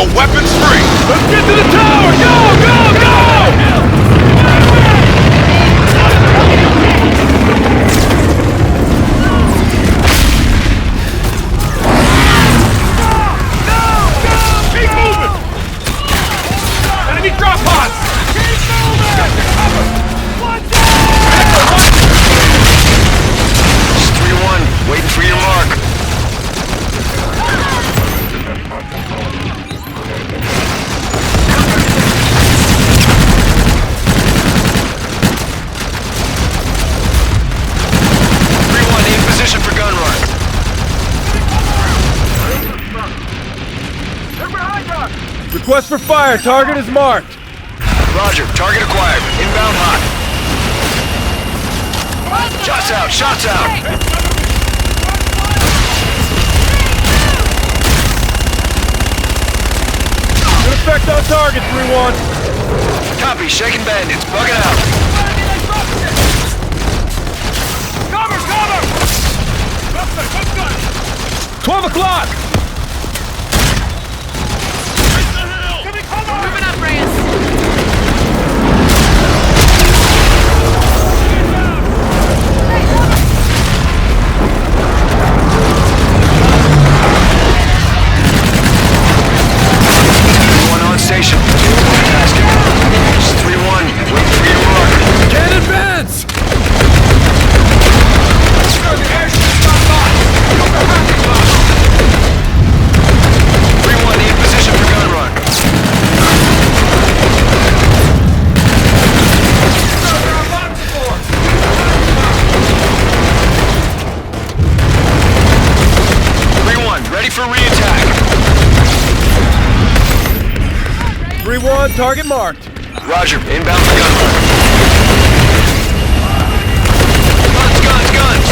go weapons free! Let's get to the tower! Go! Go! Go! Keep moving! Enemy drop pods! Keep moving! Got your cover! Watch out! 3-1, waiting for your mark. For gun run. Request for fire. Target is marked. Roger. Target acquired. Inbound hot. Shots out. Shots out. Good effect on target, 3-1. Copy. Shaking bandits. Bugging out. Cover! Cover! 12 o'clock! Moving up, Reyes. One on station. Fantastic. It's 3-1. Wait for your mark. Can't advance! For re-attack. 3-1, target marked. Roger, inbound for gun run. Guns, guns, guns!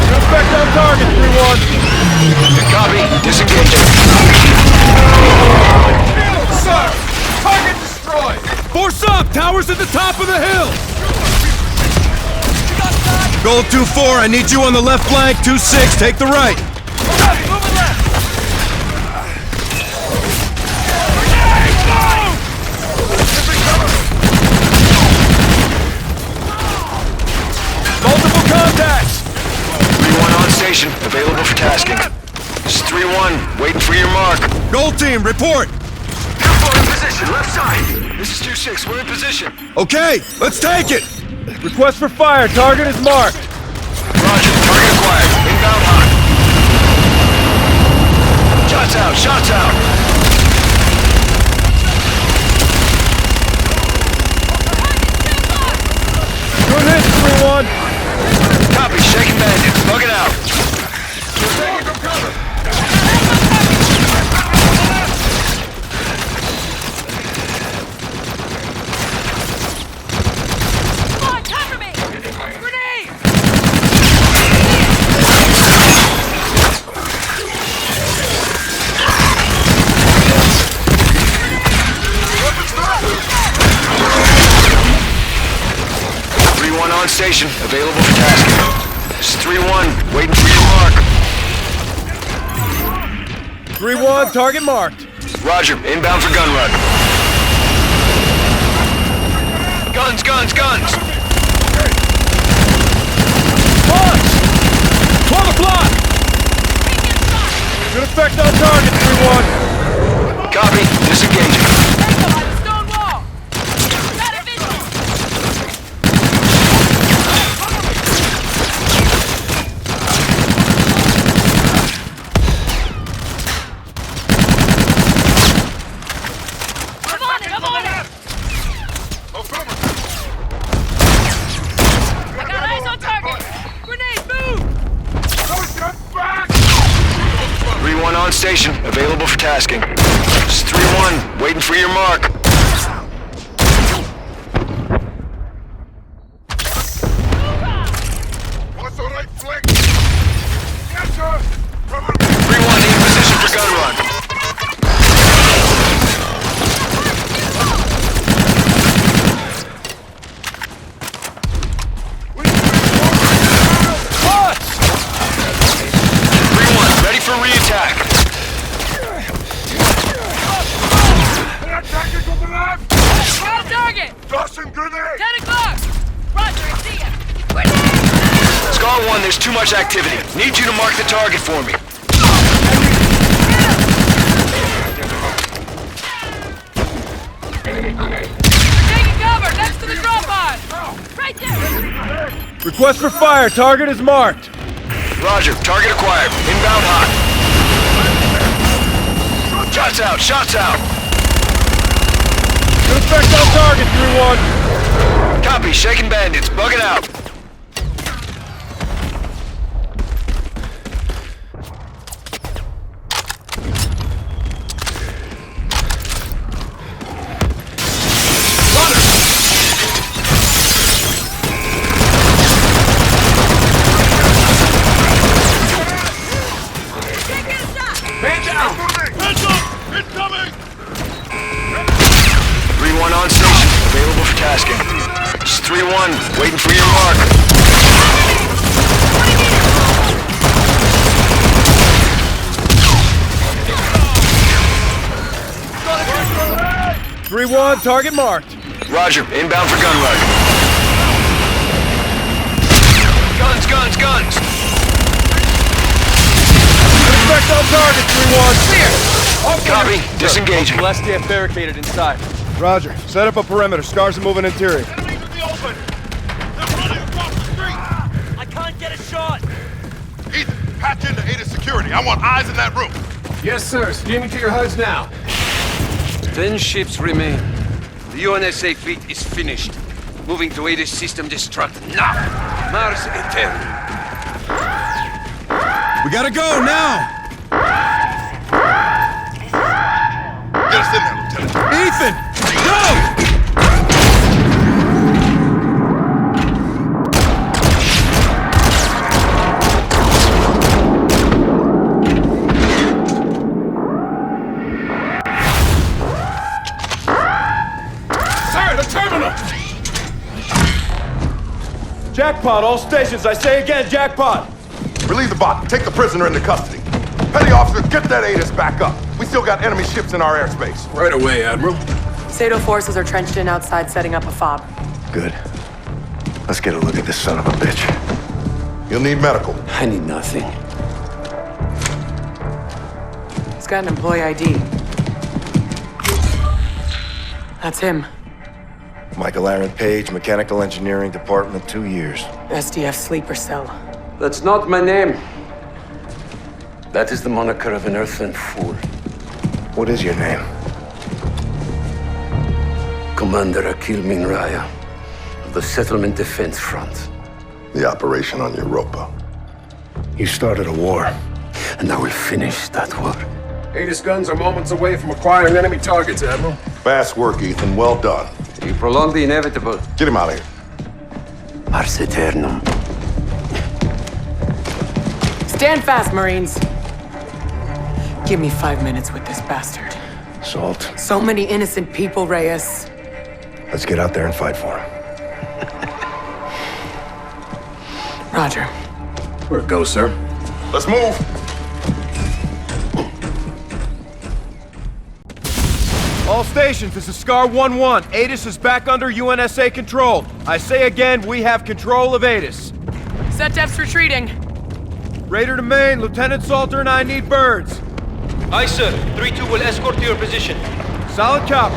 Good effect on target, 3-1. Copy, disengaging. Sir! Target destroyed! Force up! Tower's at the top of the hill! Gold 2-4, I need you on the left flank. 2-6, take the right. Moving left! Multiple contacts! 3-1 on station, available for tasking. This is 3-1, waiting for your mark. Gold team, report. 2-4 in position, left side. This is 2-6, we're in position. Okay, let's take it. Request for fire. Target is marked. Roger, target acquired. Inbound hot. Shots out, shots out. Good hit, 3-1. Copy, shaking bandits, bugging out. On station, available for tasking. This is 3-1, waiting for your mark. 3-1, target marked. Roger, inbound for gun run. Guns, guns, guns! Launch! 12 o'clock! Good effect on target, 3-1. Copy, disengaging. On station, available for tasking. This is 3-1, waiting for your mark. What's the right flank? Yes, sir! 3-1, in position for gun run. Oh! there's too much activity. Need you to mark the target for me. Taking cover next to the drop pod! Right there! Request for fire. Target is marked. Roger, target acquired. Inbound hot. Shots out, shots out. Suspect on target, 3-1. Copy, shaking bandits, bugging out. Man down! Hands up! Incoming! 3-1 on station, available for tasking. It's 3-1, waiting for your mark. "3-1, target marked." Roger, inbound for gun run. Guns, guns, guns! Suspect on target, 3-1. Copy, disengaging. Blastia barricaded inside. Roger. Set up a perimeter. Scars are moving interior. Enemies in the open! They're running across the street! I can't get a shot! Ethan, patch into Ada security. I want eyes in that room. Yes, sir. Steaming to your HUDs now. 10 ships remain. The UNSA fleet is finished. Moving to Ada's system destruct now. Mars Eternal. We gotta go now! Get us in there, Lieutenant. Ethan! Go! Sir, the terminal! Jackpot, all stations. I say again, jackpot. Relieve the bot. Take the prisoner into custody. Petty officer, get that ATIS back up. We still got enemy ships in our airspace. Right away, Admiral. Sato forces are trenched in outside setting up a fob. Good. Let's get a look at this son of a bitch. You'll need medical. I need nothing. He's got an employee ID. That's him. Michael Aaron Page, Mechanical Engineering Department, 2 years. SDF sleeper cell. That's not my name. That is the moniker of an earthling fool. What is your name? Commander Akil Minraya of the Settlement Defense Front. The operation on Europa. You started a war. And I will finish that war. Ada's guns are moments away from acquiring enemy targets, Admiral. Fast work, Ethan. Well done. You prolong the inevitable. Get him out of here. Ars Eternum. Stand fast, Marines. Give me 5 minutes with this bastard. Salt. So many innocent people, Reyes. Let's get out there and fight for him. Roger. Where it goes, sir. Let's move. All stations, this is Scar 1-1. ATIS is back under UNSA control. I say again, we have control of ATIS. SETDEF's retreating. Raider to main, Lieutenant Salter and I need birds. Aye, sir. 3-2 will escort to your position. Solid copy.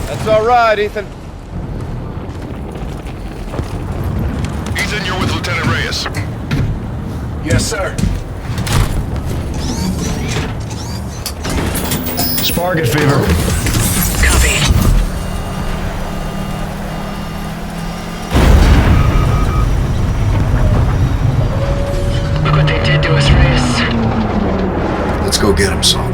That's all right, Ethan. Ethan, you're with Lieutenant Reyes. Yes, sir. Sparget fever. Copy. Look what they did to us, Reyes. Let's go get him, Salt.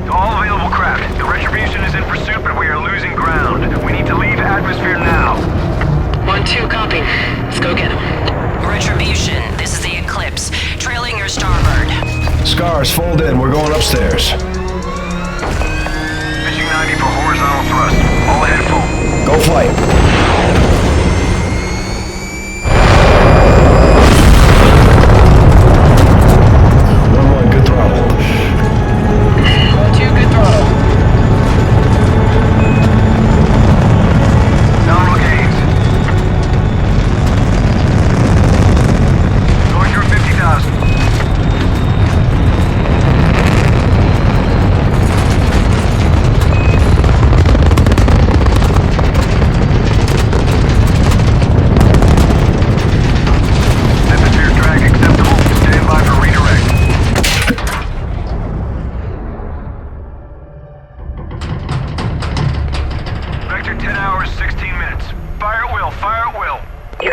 To all available craft, the Retribution is in pursuit, but we are losing ground. We need to leave atmosphere now. 1-2, copy. Let's go get him. Retribution, this is the Eclipse. Trailing your starboard. Scars, fold in. We're going upstairs. Pitching 90 for horizontal thrust. All ahead full. Go flight. Good throttle. 2 good throw.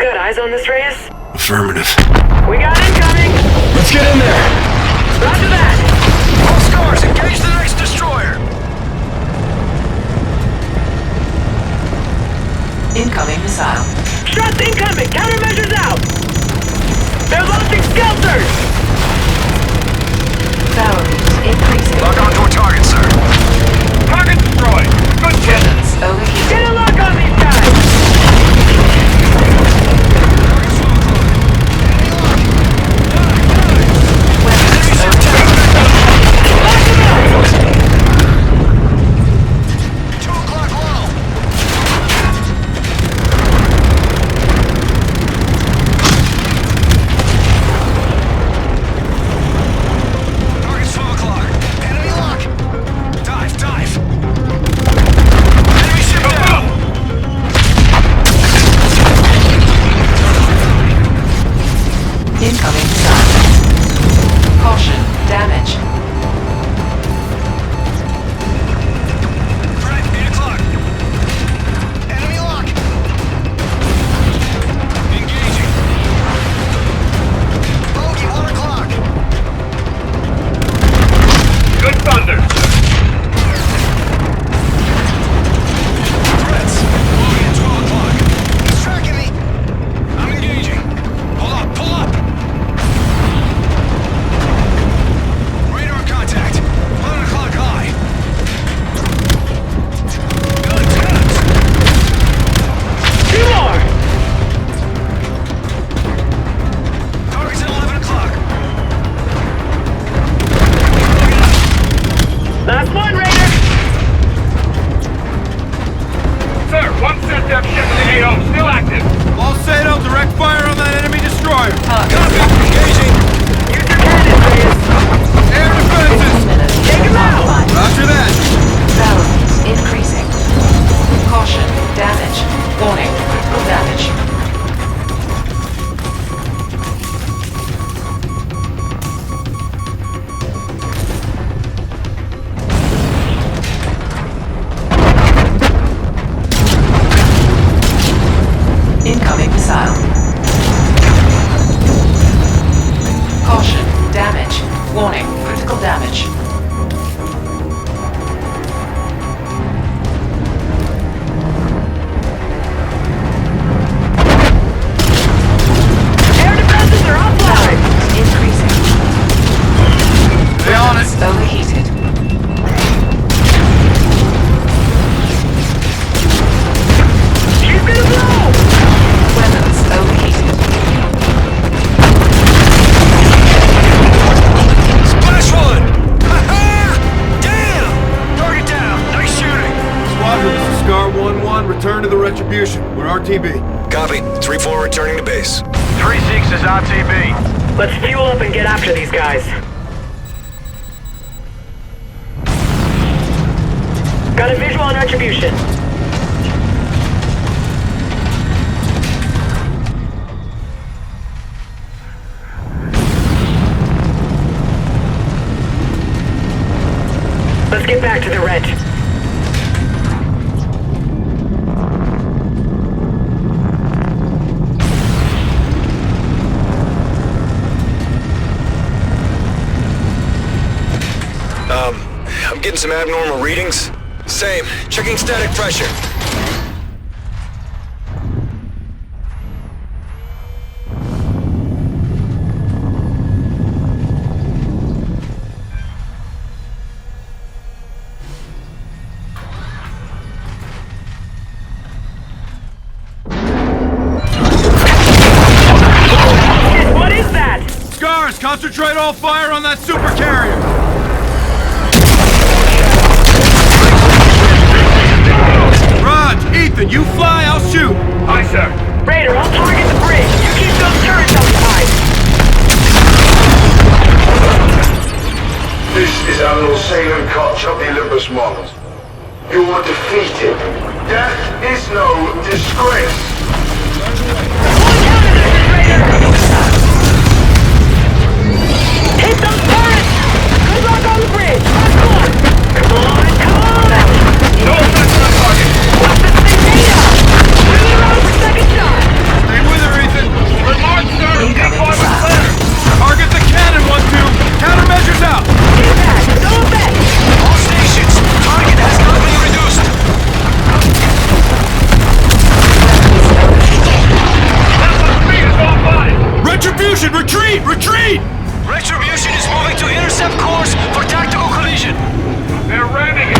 got eyes on this, Reyes? Affirmative. We got incoming! Let's get in there! Roger that! All scars, engage the next destroyer! Incoming missile. Shots incoming! Countermeasures out! They're launching skelters! Power increasing. Lock onto a target, sir. Target destroyed. Good shit. Overheated. Get a lock on these guys! Incoming missile. Caution, damage. Right, 8 o'clock. Enemy lock. Engaging. Bogey, 1 o'clock. Good thunder. Threats. Bogey at 12 o'clock. He's tracking me. I'm engaging. Pull up, pull up. Radar contact. 11 o'clock high. Good times. 2 more! Target's at 11 o'clock. Last one, Raider! Sir, 1 set depth ship in the AO, still active. All Sato, direct fire on that enemy destroyer. Copy, engaging. Use your cannon, Reyes! Air defenses. Take him out! Roger that. Power increasing. Caution, damage. Warning, critical damage. Incoming missile. Caution, damage. Warning, critical damage. Air defenses are offline! Increasing. Stay on it. Overheated. She's gonna blow! Weapons overheated. Splash one! Ha-ha! Damn! Target down. Nice shooting. Squadron, this is Scar 1-1. Return to the Retribution. We're RTB. Copy. 3-4 returning to base. 3-6 is RTB. Let's fuel up and get after these guys. Got a visual on Retribution. Let's get back to the Ret. I'm getting some abnormal readings. Same. Checking static pressure. What is that? Scars, concentrate all fire on that super carrier. Raj, Ethan, you fly, I'll shoot. Aye, sir. Raider, I'll target the bridge. You keep those turrets occupied. This is Admiral Salem Koch of the Olympus models. You were defeated. Death is no disgrace. Hit those turrets! Good luck on the bridge! Last one! Come on, come on! No effect on target. What's this thing made of? Bring it around for second shot! Stay with her, Repeat! Retribution is moving to intercept course for tactical collision. They're ramming it.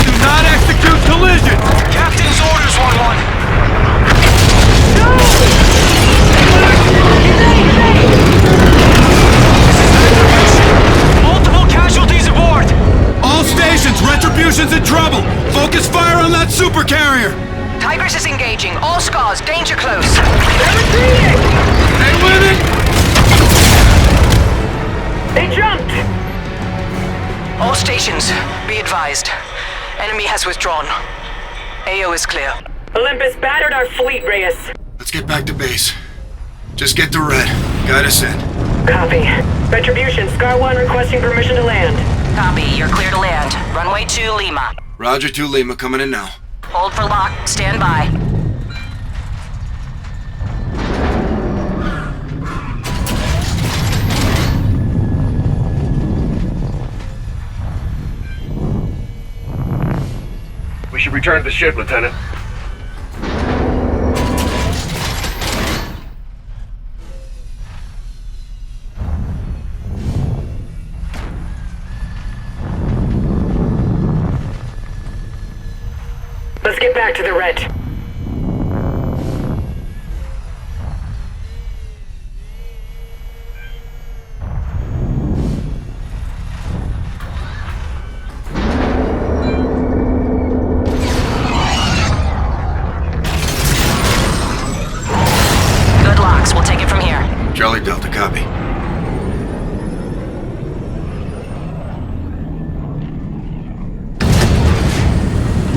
Do not execute collision! Captain's orders, 1-1. Multiple casualties aboard. All stations, Retribution's in trouble! Focus fire on that super carrier! Tigers is engaging. All scars, danger close. Hey, women! They jumped! All stations, be advised. Enemy has withdrawn. AO is clear. Olympus battered our fleet, Reyes. Let's get back to base. Just get to Red. Guide us in. Copy. Retribution, Scar 1 requesting permission to land. Copy, you're clear to land. Runway 2, Lima. Roger 2 Lima, coming in now. Hold for lock, stand by. We should return to the ship, Lieutenant. Let's get back to the Red. Good locks, we'll take it from here. Charlie Delta, copy.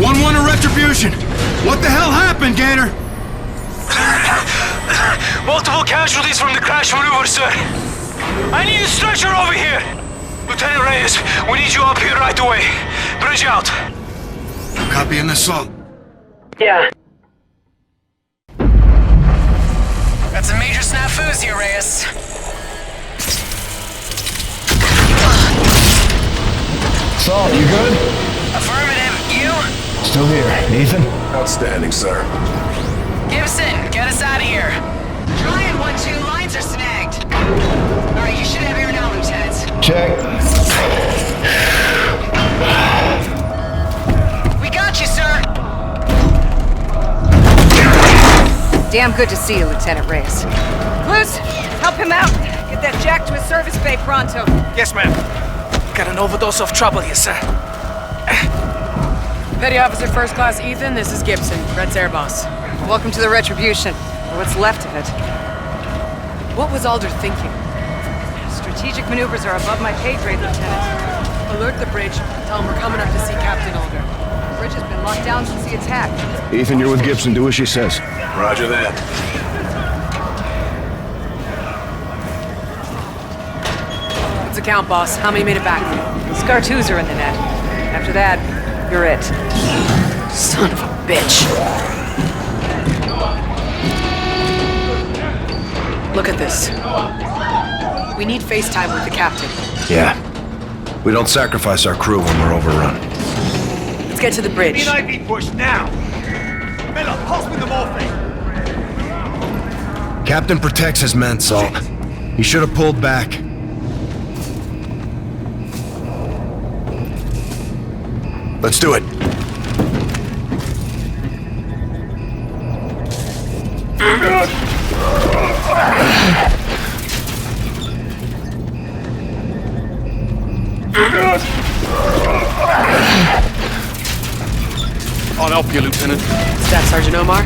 One to Retribution! What the hell happened, Gator? Multiple casualties from the crash maneuver, sir. I need a stretcher over here. Lieutenant Reyes, we need you up here right away. Bridge out. Copy an assault. Yeah. Got some major snafus here, Reyes. Salt, you good? Affirmative, you? Still here. Ethan? Outstanding, sir. Gibson, get us out of here. Trying 1-2, lines are snagged. Alright, you should have air now, Lieutenant. Check. We got you, sir. Damn good to see you, Lieutenant Reyes. Cruz, help him out. Get that jack to his service bay pronto. Yes, ma'am. Got an overdose of trouble here, sir. Petty Officer First Class Ethan, this is Gibson, Red's air boss. Welcome to the Retribution, or what's left of it. What was Alder thinking? Strategic maneuvers are above my pay grade, Lieutenant. Alert the bridge. Tell him we're coming up to see Captain Alder. The bridge has been locked down since the attack. Ethan, you're with Gibson. Do as she says. Roger that. What's the count, boss? How many made it back? Scar 2s are in the net. After that, you're it. Son of a bitch. Look at this. We need FaceTime with the captain. Yeah. We don't sacrifice our crew when we're overrun. Let's get to the bridge. be pushed now! Miller, pass me the morphine! Captain protects his men, Salt. He should have pulled back. Let's do it. I'll help you, Lieutenant. Staff Sergeant Omar?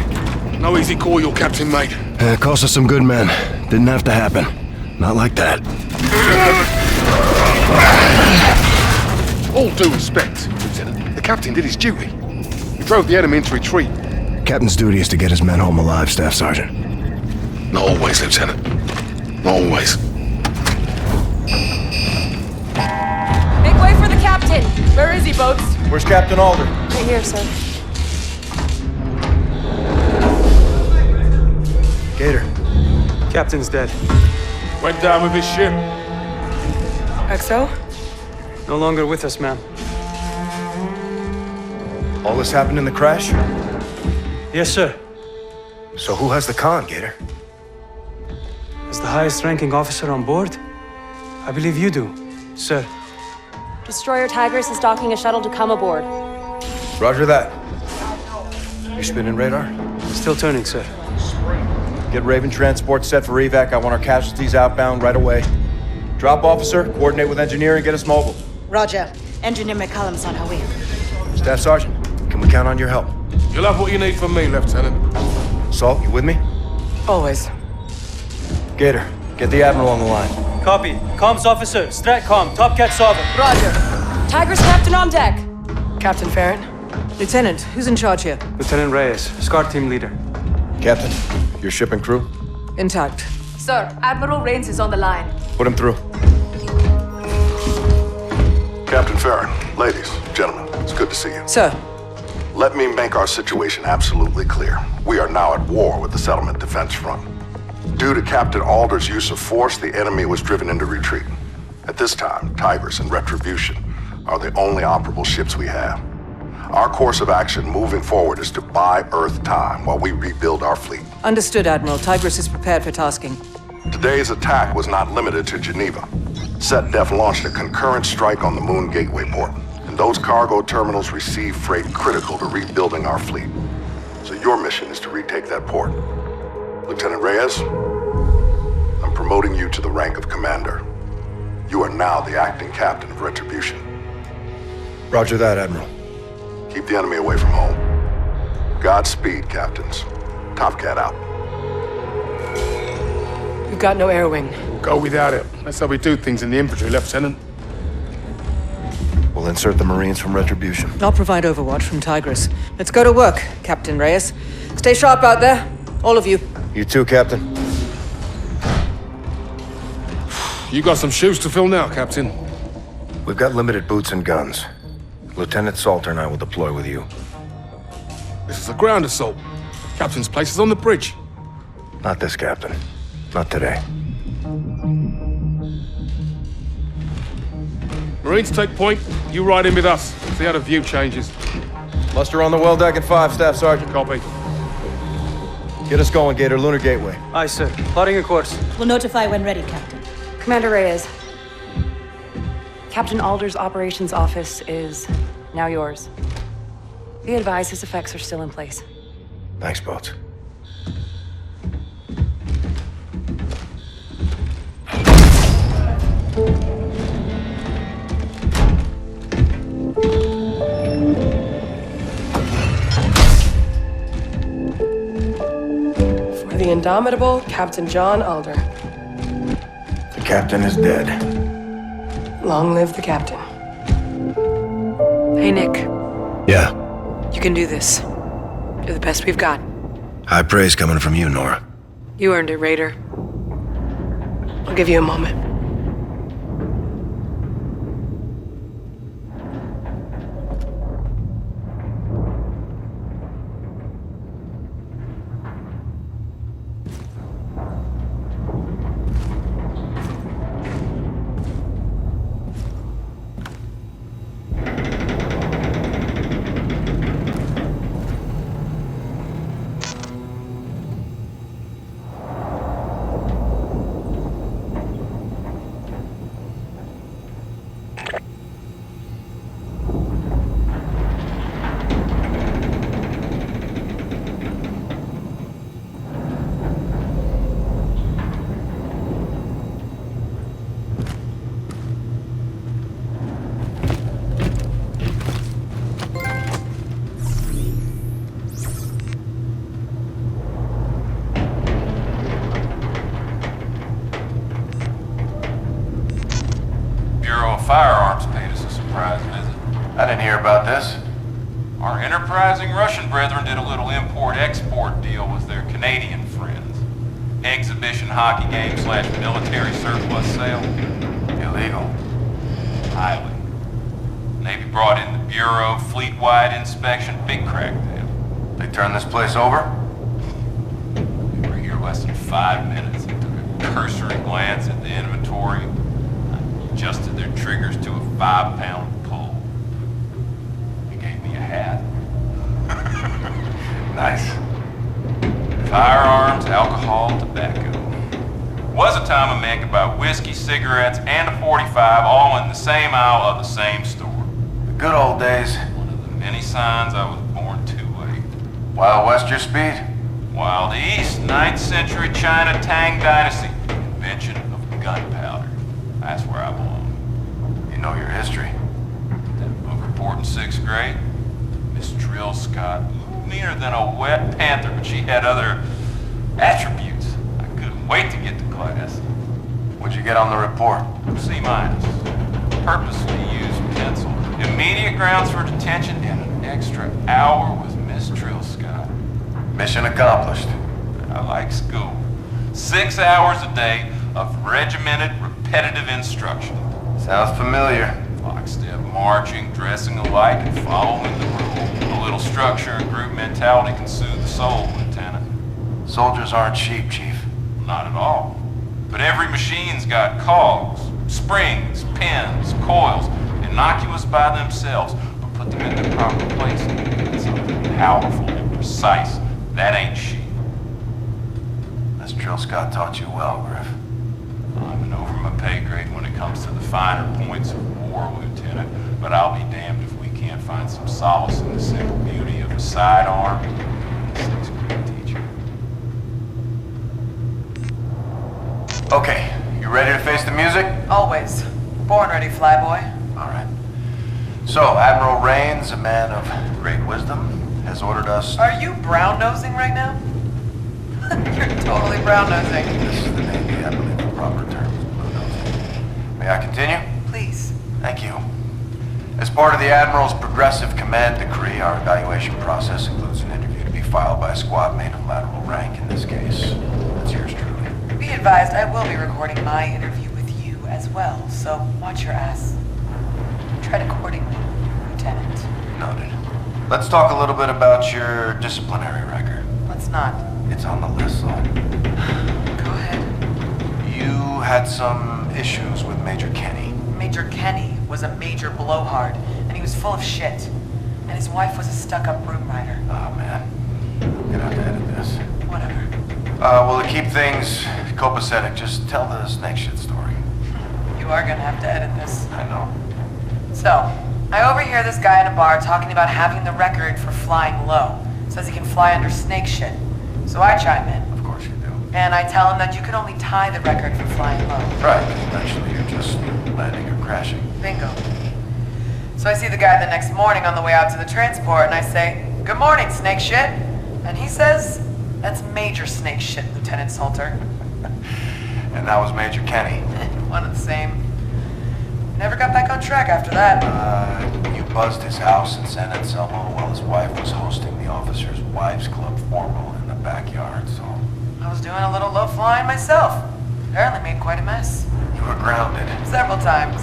No easy call, your captain, mate. It cost us some good men. Didn't have to happen. Not like that. All due respect, Lieutenant. The captain did his duty. He drove the enemy into retreat. Captain's duty is to get his men home alive, Staff Sergeant. Not always, Lieutenant. Not always. Make way for the captain! Where is he, Boats? Where's Captain Alder? Right here, sir. Gator. Captain's dead. Went down with his ship. XO? No longer with us, ma'am. All this happened in the crash? Yes, sir. So who has the con, Gator? As the highest ranking officer on board, I believe you do, sir. Destroyer Tigris is docking a shuttle to come aboard. Roger that. You spinning radar? Still turning, sir. Get Raven transport set for evac. I want our casualties outbound right away. Drop officer, coordinate with engineering, get us mobile. Roger. Engineer McCullum's on her way. Staff Sergeant, can we count on your help? You'll have what you need from me, Lieutenant. Salt, you with me? Always. Gator, get the Admiral on the line. Copy. Comms officer, Stratcom, Top Cat Sovereign. Roger. Tigris captain on deck. Captain Farron. Lieutenant, who's in charge here? Lieutenant Reyes, SCAR team leader. Captain, your ship and crew? Intact. Sir, Admiral Rains is on the line. Put him through. Captain Farron, ladies, gentlemen, it's good to see you. Sir. Let me make our situation absolutely clear. We are now at war with the Settlement Defense Front. Due to Captain Alder's use of force, the enemy was driven into retreat. At this time, Tigris and Retribution are the only operable ships we have. Our course of action moving forward is to buy Earth time while we rebuild our fleet. Understood, Admiral. Tigris is prepared for tasking. Today's attack was not limited to Geneva. SetDef launched a concurrent strike on the Moon Gateway port, and those cargo terminals receive freight critical to rebuilding our fleet. So your mission is to retake that port. Lieutenant Reyes, I'm promoting you to the rank of commander. You are now the acting captain of Retribution. Roger that, Admiral. Keep the enemy away from home. Godspeed, captains. Top Cat out. We've got no air wing. We'll go without it. That's how we do things in the infantry, Lieutenant. We'll insert the Marines from Retribution. I'll provide overwatch from Tigris. Let's go to work, Captain Reyes. Stay sharp out there, all of you. You too, Captain. You got some shoes to fill now, Captain. We've got limited boots and guns. Lieutenant Salter and I will deploy with you. This is a ground assault. Captain's place is on the bridge. Not this, Captain. Not today. Marines take point. You ride in with us. See how the view changes. Muster on the well deck at 5, Staff Sergeant. Copy. Get us going, Gator. Lunar Gateway. Aye, sir. Plotting a course. We'll notify when ready, Captain. Commander Reyes. Captain Alder's operations office is now yours. Be advised his effects are still in place. Thanks, Boats. For the indomitable Captain John Alder. The captain is dead. Long live the captain. Hey, Nick. Yeah. You can do this. You're the best we've got. High praise coming from you, Nora. You earned it, Raider. I'll give you a moment. Firearms paid us a surprise visit. I didn't hear about this. Our enterprising Russian brethren did a little import-export deal with their Canadian friends. Exhibition hockey game / military surplus sale. Illegal. Highly. Navy brought in the Bureau, fleet-wide inspection, big crackdown. They turned this place over? We were here less than 5 minutes and took a cursory glance at the inventory. Adjusted their triggers to a 5-pound pull. They gave me a hat. Nice. Firearms, alcohol, tobacco. was a time a man could buy whiskey, cigarettes, and a 45 all in the same aisle of the same store. The good old days. One of the many signs I was born too late. Wild West your speed? Wild East, 9th century China Tang Dynasty. Invention of gunpowder. That's where I belong. You know your history. That book report in 6th grade? Miss Trill Scott, meaner than a wet panther, but she had other attributes. I couldn't wait to get to class. What'd you get on the report? C-. Purposely used pencil. Immediate grounds for detention and an extra hour with Miss Trill Scott. Mission accomplished. I like school. 6 hours a day of regimented, repetitive instruction. Sounds familiar. Lockstep marching, dressing alike, and following the rule. A little structure and group mentality can soothe the soul, Lieutenant. Soldiers aren't sheep, Chief. Not at all. But every machine's got cogs, springs, pins, coils, innocuous by themselves, but put them in their proper place. It's something powerful and precise. That ain't sheep. Miss Trill Scott taught you well, Griff. I'm an over my pay grade when it comes to the finer points of war, Lieutenant, but I'll be damned if we can't find some solace in the simple beauty of a sidearm and a 6th grade teacher. Okay, you ready to face the music? Always. Born ready, flyboy. All right. So, Admiral Rains, a man of great wisdom, has ordered us... Are you brown-nosing right now? You're totally brown-nosing. This is the Navy, I believe the proper term is blue-nosing. May I continue? Please. Thank you. As part of the Admiral's progressive command decree, our evaluation process includes an interview to be filed by a squad mate of lateral rank in this case. That's yours truly. Be advised, I will be recording my interview with you as well, so watch your ass. Tread accordingly, Lieutenant. Noted. Let's talk a little bit about your disciplinary record. Let's not. It's on the list, so... Go ahead. You had some issues with Major Kenny. Major Kenny was a major blowhard, and he was full of shit. And his wife was a stuck-up broom rider. Oh, man. I'm gonna have to edit this. Whatever. Well, to keep things copacetic, just tell the snake shit story. You are gonna have to edit this. I know. So, I overhear this guy in a bar talking about having the record for flying low. Says he can fly under snake shit. So I chime in. Of course you do. And I tell him that you can only tie the record for flying low. Right, eventually you're just landing or crashing. Bingo. So I see the guy the next morning on the way out to the transport, and I say, "Good morning, snake shit." And he says, "That's major snake shit, Lieutenant Salter." And that was Major Kenny. One and the same. Never got back on track after that. You buzzed his house in San Anselmo while his wife was hosting the officers' wives club formal in the backyard, so... I was doing a little low flying myself. Apparently made quite a mess. You were grounded. Several times.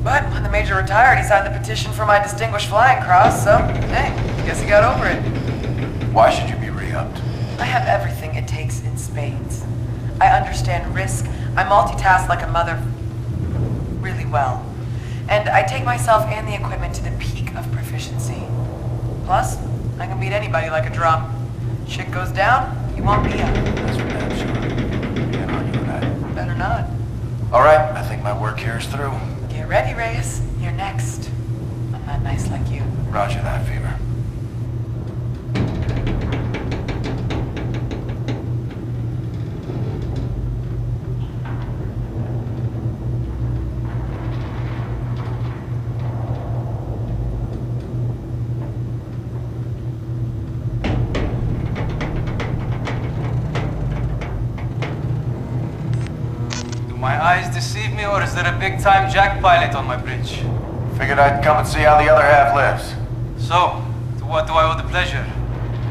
But when the Major retired, he signed the petition for my Distinguished Flying Cross, so, hey, guess he got over it. Why should you be re-upped? I have everything it takes in spades. I understand risk. I multitask like a mother really well. And I take myself and the equipment to the peak of proficiency. Plus, I can beat anybody like a drum. Shit goes down, you want me up. That's for damn sure. Can't argue with that. Better not. All right, I think my work here is through. Get ready, Reyes. You're next. I'm not nice like you. Roger that, Fever. My eyes deceive me, or is there a big-time jack pilot on my bridge? Figured I'd come and see how the other half lives. So, to what do I owe the pleasure?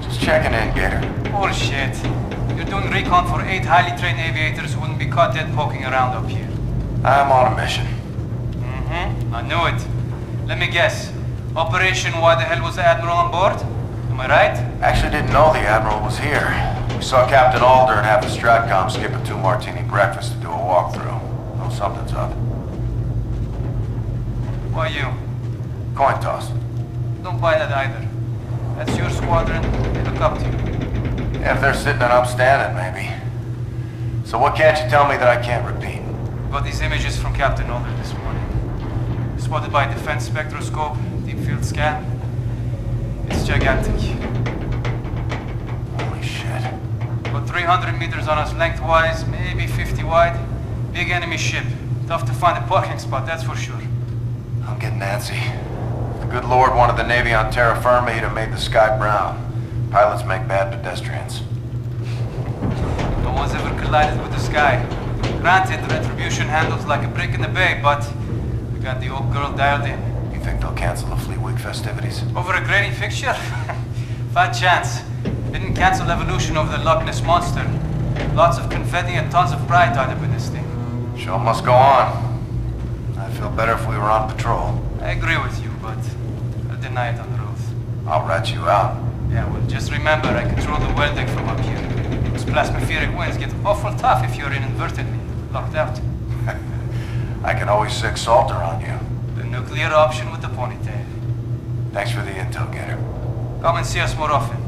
Just checking in, Gator. Bullshit. You're doing recon for 8 highly trained aviators who wouldn't be caught dead poking around up here. I'm on a mission. I knew it. Let me guess. Operation Why the Hell Was the Admiral on Board? Am I right? Actually didn't know the Admiral was here. We saw Captain Alder and half the Stratcom skip a 2-martini breakfast to do a walkthrough. Know something's up. Why you? Coin toss. Don't buy that either. That's your squadron. They look up to you. Yeah, if they're sitting and I'm standing, maybe. So what can't you tell me that I can't repeat? Got these images from Captain Alder this morning. Spotted by defense spectroscope, deep field scan. It's gigantic. Holy shit. About 300 meters on us lengthwise, maybe 50 wide. Big enemy ship. Tough to find a parking spot, that's for sure. I'm getting antsy. The good Lord wanted the Navy on terra firma, he'd have made the sky brown. Pilots make bad pedestrians. No one's ever collided with the sky. Granted, retribution handles like a brick in the bay, but we got the old girl dialed in. You think they'll cancel the Fleet Week festivities? Over a grading fixture? Fat chance. Didn't cancel evolution over the Loch Ness Monster. Lots of confetti and tons of pride tied up in this thing. Show must go on. I'd feel better if we were on patrol. I agree with you, but I'll deny it on the oath. I'll rat you out. Yeah, well, just remember, I control the well deck from up here. Those plasmapheric winds get awful tough if you're inadvertently locked out. I can always sick Salter on you. The nuclear option with the ponytail. Thanks for the intel, Gator. Come and see us more often.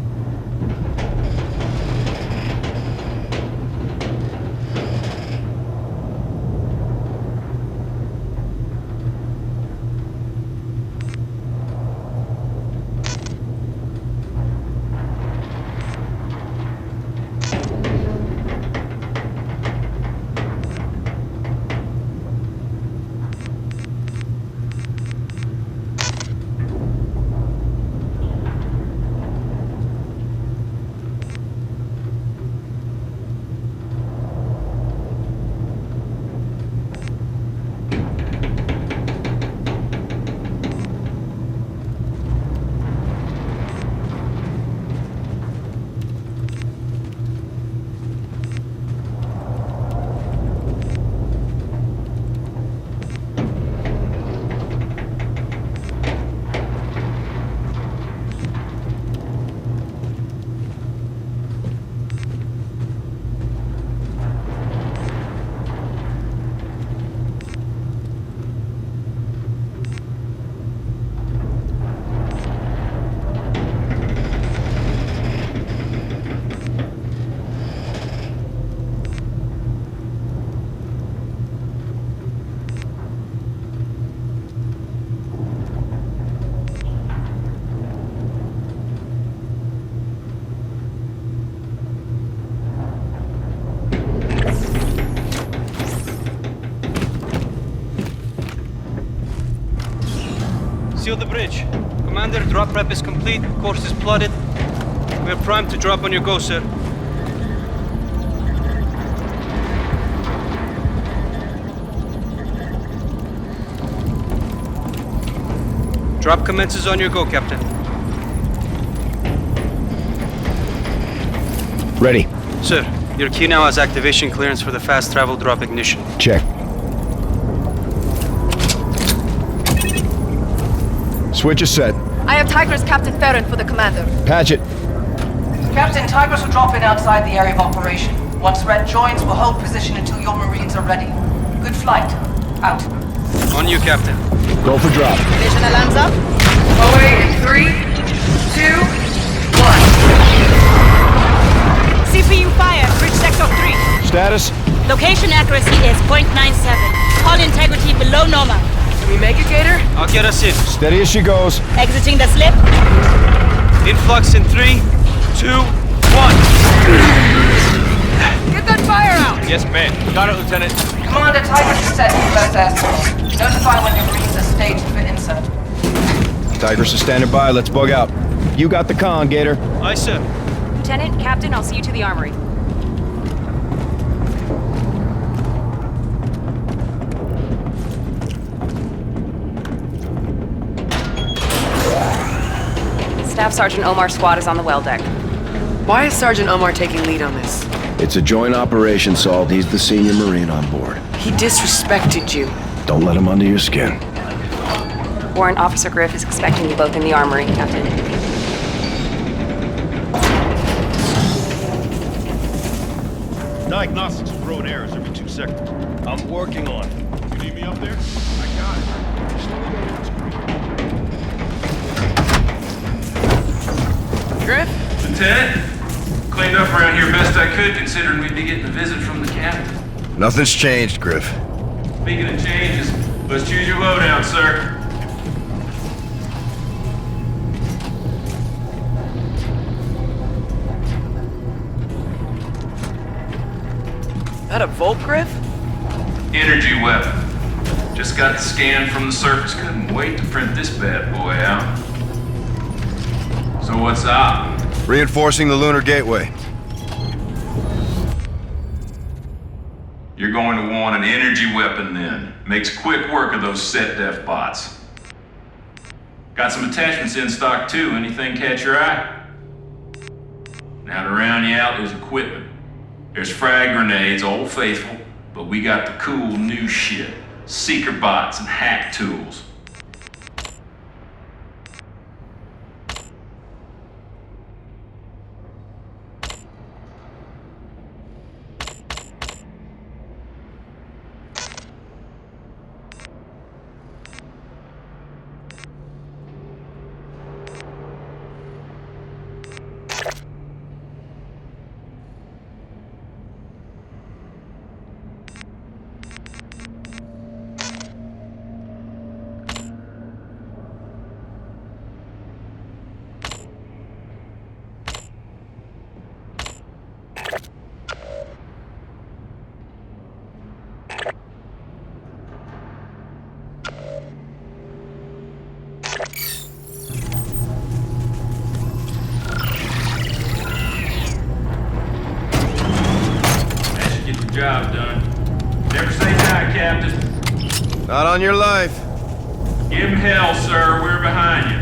Seal the bridge. Commander, drop prep is complete. Course is plotted. We're primed to drop on your go, sir. Drop commences on your go, Captain. Ready. Sir, your key now has activation clearance for the fast travel drop ignition. Check. Switch is set. I have Tigris Captain Farron for the commander. Patch it. Captain, Tigris will drop in outside the area of operation. Once Red joins, we'll hold position until your Marines are ready. Good flight. Out. On you, Captain. Go for drop. Vision alarms up. Away in 3, 2, 1. CPU fire. Bridge sector 3. Status? Location accuracy is 0.97. Hull integrity below normal. Can we make it, Gator? I'll get us in. Steady as she goes. Exiting the slip. Influx in 3, 2, 1. Get that fire out! Yes, ma'am. Got it, Lieutenant. Commander, Tigris is set for close airspace. Notify when your Marines are staged for insert. Tigris is standing by. Let's bug out. You got the con, Gator. Aye, sir. Lieutenant, Captain, I'll see you to the armory. Staff Sergeant Omar's squad is on the well deck. Why is Sergeant Omar taking lead on this? It's a joint operation, Salt. He's the senior Marine on board. He disrespected you. Don't let him under your skin. Warrant Officer Griff is expecting you both in the armory, Captain. Diagnostics are throwing errors every 2 seconds. I'm working on it. You need me up there? I got it. Slowly go down screen. Griff? Lieutenant? Cleaned up around here best I could, considering we'd be getting a visit from the captain. Nothing's changed, Griff. Speaking of changes, let's choose your lowdown, sir. That a Volt Griff? Energy weapon. Just got the scan from the surface. Couldn't wait to print this bad boy out. So what's up? Reinforcing the lunar gateway. You're going to want an energy weapon then. Makes quick work of those set def bots. Got some attachments in stock too. Anything catch your eye? Now to round you out, there's equipment. There's frag grenades, old faithful, but we got the cool new shit. Seeker bots and hack tools. Job done. Never say die, Captain. Not on your life. Give him hell, sir. We're behind you.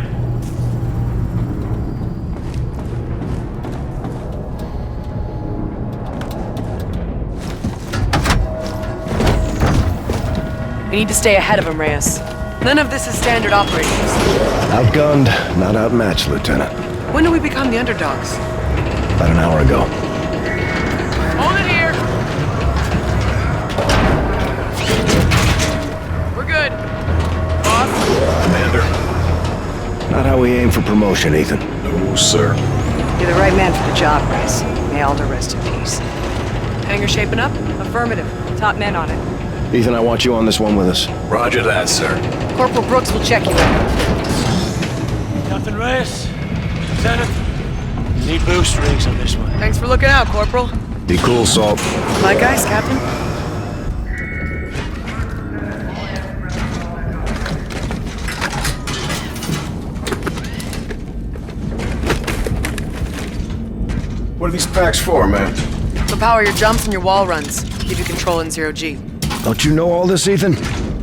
We need to stay ahead of him, Reyes. None of this is standard operating procedure. Outgunned, not outmatched, Lieutenant. When do we become the underdogs? About an hour ago. Hold it here! We're good. Boss? Commander. Not how we aim for promotion, Ethan. No, sir. You're the right man for the job, Reyes. May Alder rest in peace. Hangar shaping up? Affirmative. Top men on it. Ethan, I want you on this one with us. Roger that, sir. Corporal Brooks will check you in. Captain Reyes, Lieutenant, you need boost rigs on this one. Thanks for looking out, Corporal. Be cool, Salt. My guys, Captain. What are these packs for, man? To power your jumps and your wall runs. Give you control in 0G. Don't you know all this, Ethan?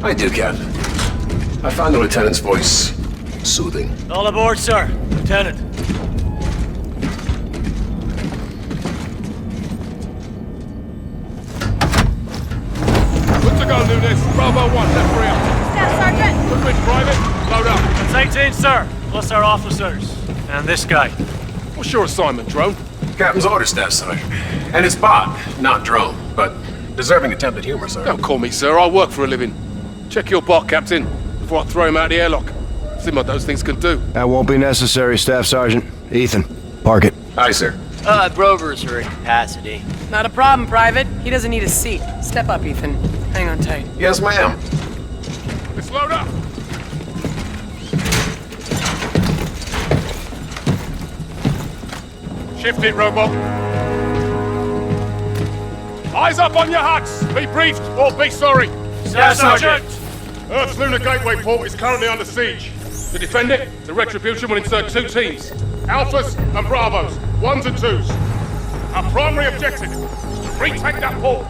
I do, Captain. I found the lieutenant's voice soothing. All aboard, sir. Lieutenant. Good to go, Nunes. Bravo 1, left rear. Staff Sergeant! Good bridge, private. Load up. That's 18, sir. Plus our officers. And this guy. What's your assignment, drone? Captain's orders, Staff Sergeant. And it's bot, not drone, but deserving attempted humor, sir. Don't call me sir, I work for a living. Check your bot, Captain, before I throw him out the airlock. See what those things can do. That won't be necessary, Staff Sergeant. Ethan, park it. Aye, sir. Rovers are in capacity. Not a problem, Private. He doesn't need a seat. Step up, Ethan. Hang on tight. Yes, ma'am. Let's load up. Shift it, robot. Eyes up on your huts! Be briefed or be sorry! Staff Sergeant! Earth's lunar gateway port is currently under siege. To defend it, the Retribution will insert 2 teams. Alphas and Bravos, 1s and 2s. Our primary objective is to retake that port